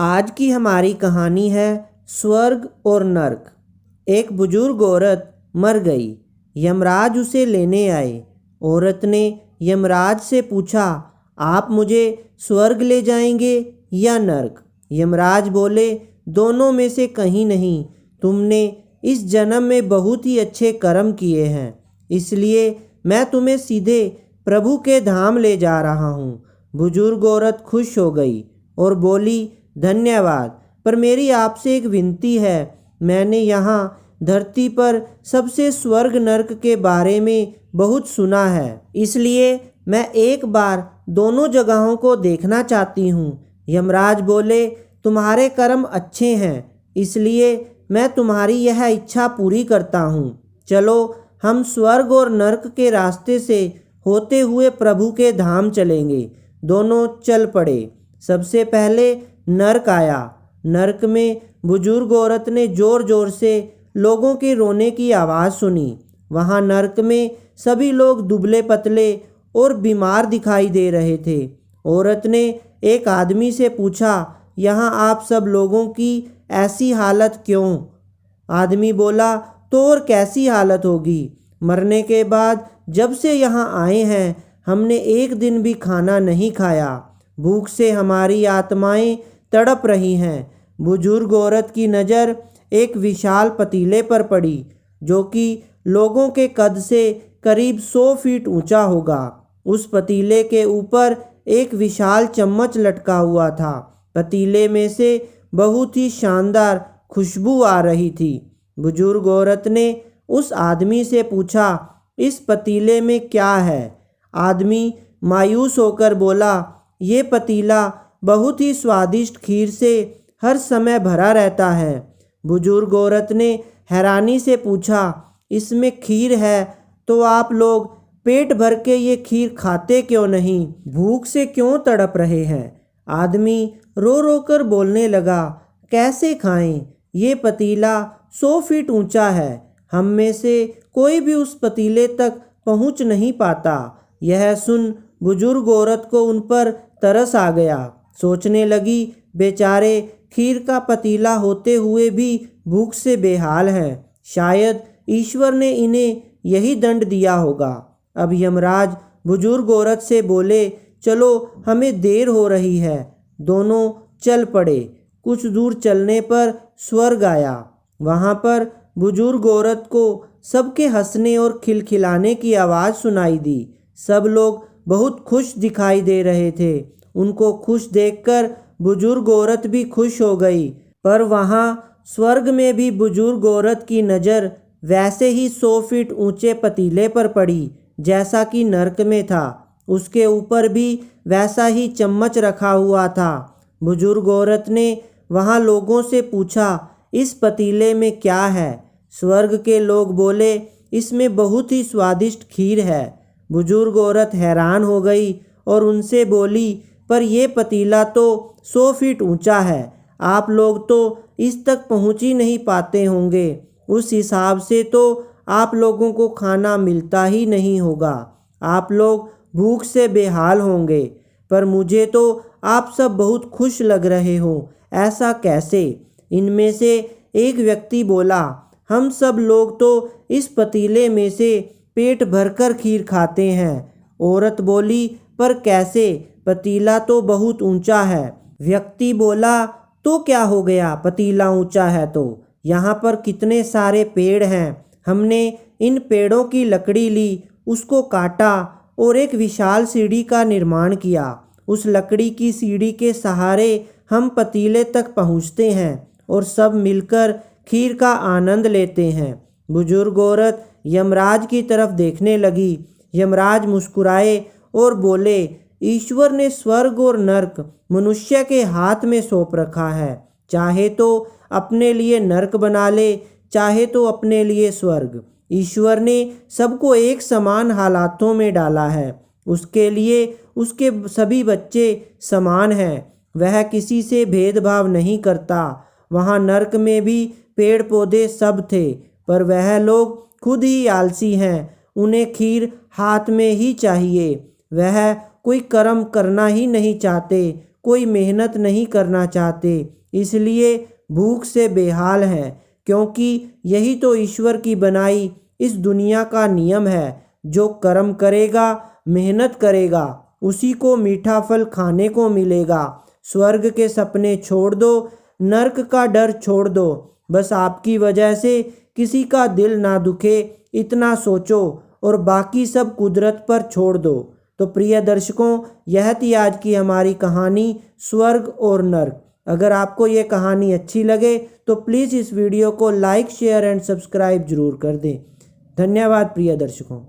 आज की हमारी कहानी है स्वर्ग और नर्क। एक बुजुर्ग औरत मर गई। यमराज उसे लेने आए। औरत ने यमराज से पूछा, आप मुझे स्वर्ग ले जाएंगे या नर्क? यमराज बोले, दोनों में से कहीं नहीं। तुमने इस जन्म में बहुत ही अच्छे कर्म किए हैं, इसलिए मैं तुम्हें सीधे प्रभु के धाम ले जा रहा हूँ। बुजुर्ग औरत खुश हो गई और बोली, धन्यवाद, पर मेरी आपसे एक विनती है। मैंने यहाँ धरती पर सबसे स्वर्ग नर्क के बारे में बहुत सुना है, इसलिए मैं एक बार दोनों जगहों को देखना चाहती हूँ। यमराज बोले, तुम्हारे कर्म अच्छे हैं, इसलिए मैं तुम्हारी यह इच्छा पूरी करता हूँ। चलो हम स्वर्ग और नर्क के रास्ते से होते हुए प्रभु के धाम चलेंगे। दोनों चल पड़े। सबसे पहले नर्क आया। नर्क में बुजुर्ग औरत ने जोर जोर से लोगों के रोने की आवाज़ सुनी। वहाँ नर्क में सभी लोग दुबले पतले और बीमार दिखाई दे रहे थे। औरत ने एक आदमी से पूछा, यहाँ आप सब लोगों की ऐसी हालत क्यों? आदमी बोला, तो और कैसी हालत होगी? मरने के बाद जब से यहाँ आए हैं हमने एक दिन भी खाना नहीं खाया। भूख से हमारी आत्माएं तड़प रही हैं। बुजुर्ग औरत की नज़र एक विशाल पतीले पर पड़ी, जो कि लोगों के कद से करीब 100 फीट ऊंचा होगा। उस पतीले के ऊपर एक विशाल चम्मच लटका हुआ था। पतीले में से बहुत ही शानदार खुशबू आ रही थी। बुजुर्ग औरत ने उस आदमी से पूछा, इस पतीले में क्या है? आदमी मायूस होकर बोला, ये पतीला बहुत ही स्वादिष्ट खीर से हर समय भरा रहता है। बुजुर्ग औरत ने हैरानी से पूछा, इसमें खीर है तो आप लोग पेट भर के ये खीर खाते क्यों नहीं? भूख से क्यों तड़प रहे हैं? आदमी रो रो कर बोलने लगा, कैसे खाएं? ये पतीला 100 फीट ऊंचा है। हम में से कोई भी उस पतीले तक पहुंच नहीं पाता। यह सुन बुजुर्ग औरत को उन पर तरस आ गया। सोचने लगी, बेचारे खीर का पतीला होते हुए भी भूख से बेहाल हैं। शायद ईश्वर ने इन्हें यही दंड दिया होगा। अब यमराज बुजुर्ग औरत से बोले, चलो हमें देर हो रही है। दोनों चल पड़े। कुछ दूर चलने पर स्वर्ग आया। वहाँ पर बुजुर्ग औरत को सबके हंसने और खिलखिलाने की आवाज़ सुनाई दी। सब लोग बहुत खुश दिखाई दे रहे थे। उनको खुश देखकर बुजुर्ग औरत भी खुश हो गई। पर वहाँ स्वर्ग में भी बुजुर्ग औरत की नज़र वैसे ही 100 फीट ऊंचे पतीले पर पड़ी जैसा कि नर्क में था। उसके ऊपर भी वैसा ही चम्मच रखा हुआ था। बुजुर्ग औरत ने वहाँ लोगों से पूछा, इस पतीले में क्या है? स्वर्ग के लोग बोले, इसमें बहुत ही स्वादिष्ट खीर है। बुजुर्ग औरत हैरान हो गई और उनसे बोली, पर यह पतीला तो 100 फीट ऊंचा है। आप लोग तो इस तक पहुंच ही नहीं पाते होंगे। उस हिसाब से तो आप लोगों को खाना मिलता ही नहीं होगा। आप लोग भूख से बेहाल होंगे। पर मुझे तो आप सब बहुत खुश लग रहे हो, ऐसा कैसे? इनमें से एक व्यक्ति बोला, हम सब लोग तो इस पतीले में से पेट भरकर खीर खाते हैं। औरत बोली, पर कैसे? पतीला तो बहुत ऊंचा है। व्यक्ति बोला, तो क्या हो गया? पतीला ऊंचा है तो यहाँ पर कितने सारे पेड़ हैं। हमने इन पेड़ों की लकड़ी ली, उसको काटा और एक विशाल सीढ़ी का निर्माण किया। उस लकड़ी की सीढ़ी के सहारे हम पतीले तक पहुँचते हैं और सब मिलकर खीर का आनंद लेते हैं। बुजुर्ग औरत यमराज की तरफ देखने लगी। यमराज मुस्कुराए और बोले, ईश्वर ने स्वर्ग और नर्क मनुष्य के हाथ में सौंप रखा है। चाहे तो अपने लिए नर्क बना ले, चाहे तो अपने लिए स्वर्ग। ईश्वर ने सबको एक समान हालातों में डाला है। उसके लिए उसके सभी बच्चे समान हैं। वह किसी से भेदभाव नहीं करता। वहाँ नर्क में भी पेड़ पौधे सब थे, पर वह लोग खुद ही आलसी हैं। उन्हें खीर हाथ में ही चाहिए। वह कोई कर्म करना ही नहीं चाहते। कोई मेहनत नहीं करना चाहते, इसलिए भूख से बेहाल हैं, क्योंकि यही तो ईश्वर की बनाई इस दुनिया का नियम है। जो कर्म करेगा, मेहनत करेगा, उसी को मीठा फल खाने को मिलेगा। स्वर्ग के सपने छोड़ दो, नर्क का डर छोड़ दो। बस आपकी वजह से किसी का दिल ना दुखे, इतना सोचो और बाकी सब कुदरत पर छोड़ दो। तो प्रिय दर्शकों, यह थी आज की हमारी कहानी स्वर्ग और नर्क। अगर आपको ये कहानी अच्छी लगे तो प्लीज़ इस वीडियो को लाइक, शेयर एंड सब्सक्राइब जरूर कर दें। धन्यवाद प्रिय दर्शकों।